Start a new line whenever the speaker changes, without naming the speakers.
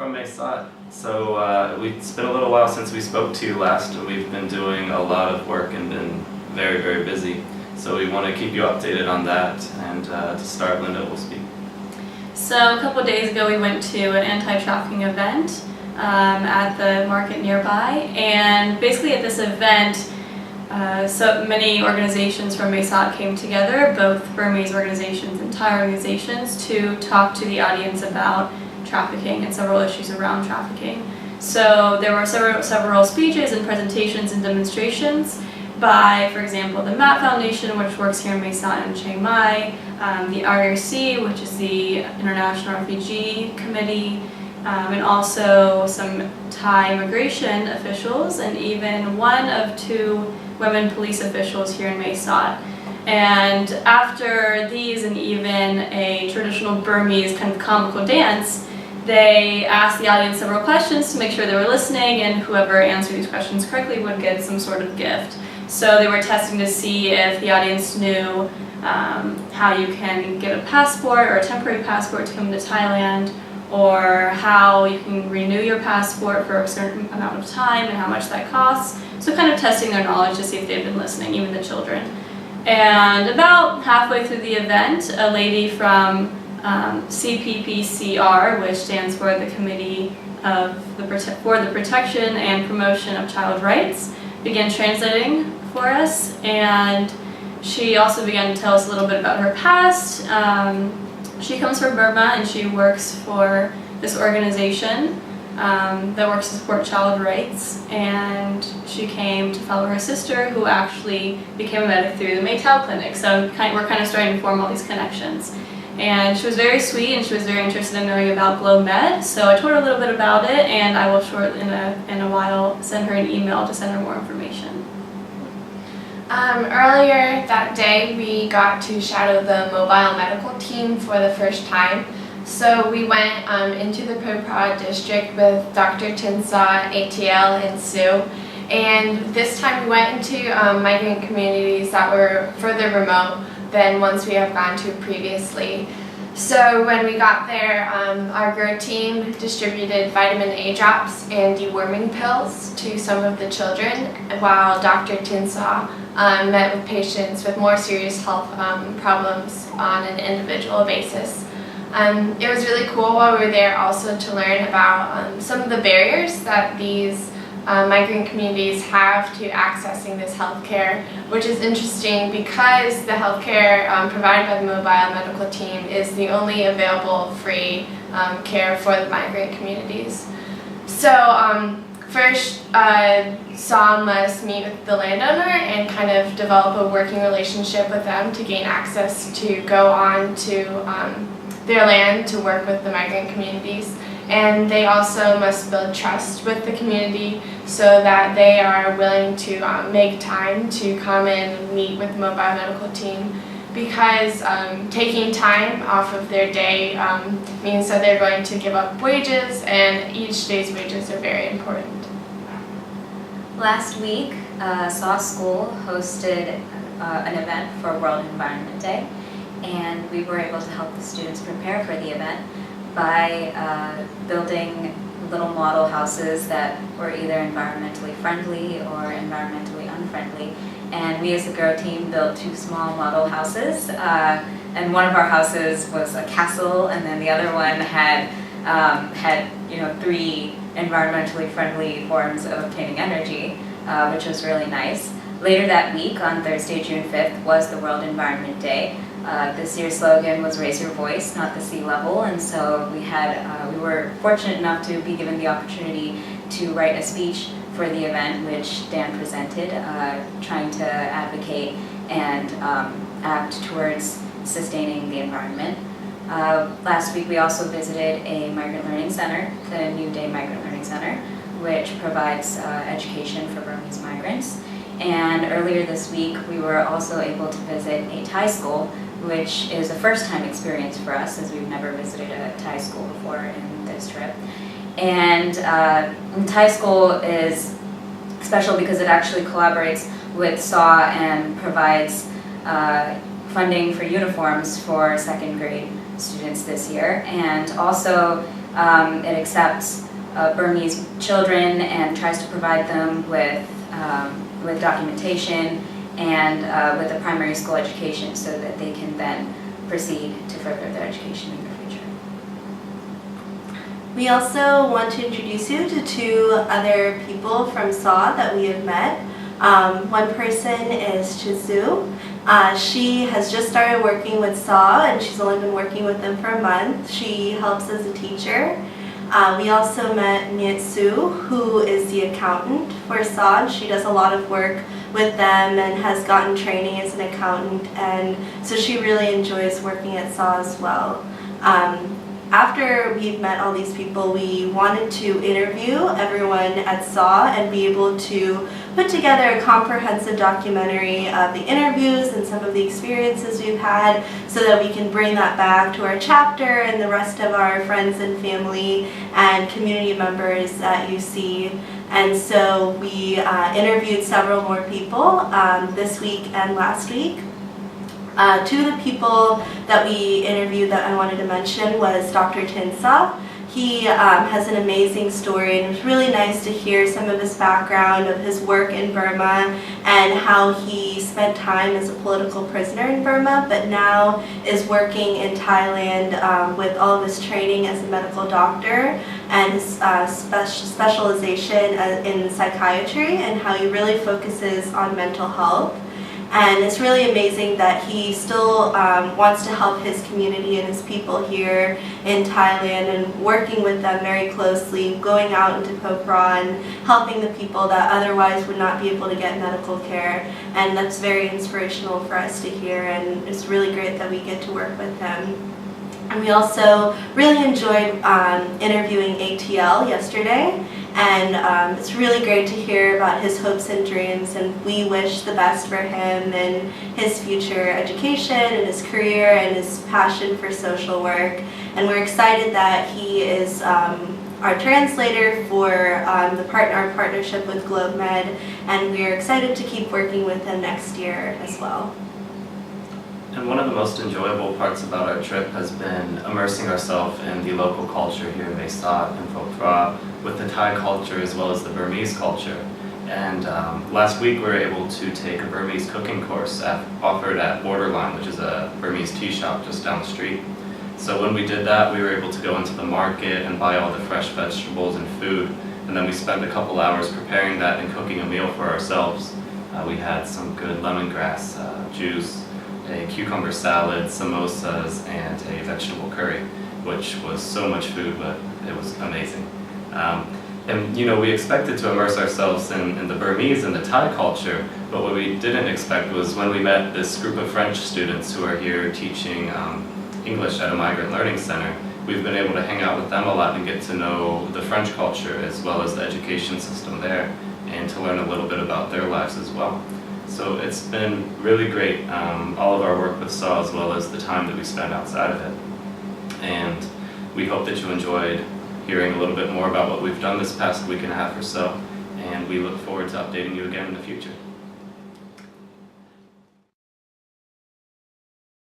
from Mesat. So it's been a little while since we spoke to you last. We've been doing a lot of work and been very, very busy. So we want to keep you updated on that. And to start, Linda will speak.
So a couple of days ago we went to an anti-trafficking event at the market nearby, and basically at this event so many organizations from Mesat came together, both Burmese organizations and Thai organizations, to talk to the audience about trafficking and several issues around trafficking. So there were several speeches and presentations and demonstrations by, for example, the MAT Foundation, which works here in Mesat and Chiang Mai, the IRC, which is the International Refugee Committee, and also some Thai immigration officials, and even one of two women police officials here in Mesat. And after these and even a traditional Burmese kind of comical dance, they asked the audience several questions to make sure they were listening, and whoever answered these questions correctly would get some sort of gift. So they were testing to see if the audience knew how you can get a passport or a temporary passport to come to Thailand, or how you can renew your passport for a certain amount of time and how much that costs. So kind of testing their knowledge to see if they've been listening, even the children. And about halfway through the event, a lady from CPPCR, which stands for the Committee for the Protection and Promotion of Child Rights, began translating for us, and she also began to tell us a little bit about her past. She comes from Burma, and she works for this organization that works to support child rights, and she came to follow her sister, who actually became a medic through the Maytao Clinic. So we're kind of starting to form all these connections. And she was very sweet, and she was very interested in knowing about GloMed. So I told her a little bit about it, and I will shortly, in a while, send her an email to send her more information.
Earlier that day, we got to shadow the mobile medical team for the first time. So we went into the Phra district with Dr. Tinsa, ATL, and Sue. And this time we went into migrant communities that were further remote than ones we have gone to previously. So when we got there, our GER team distributed vitamin A drops and deworming pills to some of the children, while Dr. Tinsa met with patients with more serious health problems on an individual basis. It was really cool while we were there also to learn about some of the barriers that these migrant communities have to accessing this healthcare, which is interesting because the healthcare provided by the mobile medical team is the only available free care for the migrant communities. So first, Sam must meet with the landowner and kind of develop a working relationship with them to gain access to go on to their land to work with the migrant communities. And they also must build trust with the community so that they are willing to make time to come and meet with the mobile medical team, because taking time off of their day means that they're going to give up wages, and each day's wages are very important.
Last week, SAW School hosted an event for World Environment Day, and we were able to help the students prepare for the event by building little model houses that were either environmentally friendly or environmentally unfriendly. And we as a GER team built two small model houses, and one of our houses was a castle, and then the other one had three environmentally friendly forms of obtaining energy, which was really nice. Later that week, on Thursday, June 5th, was the World Environment Day. This year's slogan was "Raise Your Voice, Not the Sea Level," and so we were fortunate enough to be given the opportunity to write a speech for the event, which Dan presented, trying to advocate and act towards sustaining the environment. Last week we also visited a migrant learning center, the New Day Migrant Learning Center, which provides education for Burmese migrants. And earlier this week we were also able to visit a Thai school, which is a first-time experience for us, as we've never visited a Thai school before in this trip. And Thai school is special because it actually collaborates with SAW and provides funding for uniforms for second grade students this year. And also It accepts Burmese children and tries to provide them with documentation and with a primary school education so that they can then proceed to further their education in the future.
We also want to introduce you to 2 other people from SAW that we have met. One person is Chizu. She has just started working with SAW and she's only been working with them for a month. She helps as a teacher. We also met Niet Su, who is the accountant for SAW. She does a lot of work with them and has gotten training as an accountant, and so she really enjoys working at SAW as well. After we've met all these people, we wanted to interview everyone at SAW and be able to put together a comprehensive documentary of the interviews and some of the experiences we've had so that we can bring that back to our chapter and the rest of our friends and family and community members at UC. And so we interviewed several more people this week and last week. 2 of the people that we interviewed that I wanted to mention was Dr. Tinsa. He has an amazing story, and it was really nice to hear some of his background of his work in Burma and how he spent time as a political prisoner in Burma, but now is working in Thailand with all of his training as a medical doctor and his specialization in psychiatry, and how he really focuses on mental health. And it's really amazing that he still wants to help his community and his people here in Thailand and working with them very closely, going out into Pokhara and helping the people that otherwise would not be able to get medical care. And that's very inspirational for us to hear, and it's really great that we get to work with him. And we also really enjoyed interviewing ATL yesterday. And it's really great to hear about his hopes and dreams, and we wish the best for him and his future education and his career and his passion for social work. And we're excited that he is our translator for our partnership with GlobeMed, and we're excited to keep working with him next year as well.
And one of the most enjoyable parts about our trip has been immersing ourselves in the local culture here in Mae Sot and Pho Phra, with the Thai culture as well as the Burmese culture. And last week we were able to take a Burmese cooking course offered at Borderline, which is a Burmese tea shop just down the street. So when we did that, we were able to go into the market and buy all the fresh vegetables and food, and then we spent a couple hours preparing that and cooking a meal for ourselves. We had some good lemongrass juice, a cucumber salad, samosas, and a vegetable curry, which was so much food, but it was amazing. And you know, we expected to immerse ourselves in the Burmese and the Thai culture, but what we didn't expect was when we met this group of French students who are here teaching English at a migrant learning center, we've been able to hang out with them a lot and get to know the French culture as well as the education system there, and to learn a little bit about their lives as well. So it's been really great, all of our work with SAW as well as the time that we spent outside of it. And we hope that you enjoyed hearing a little bit more about what we've done this past week and a half or so, and we look forward to updating you again in the future.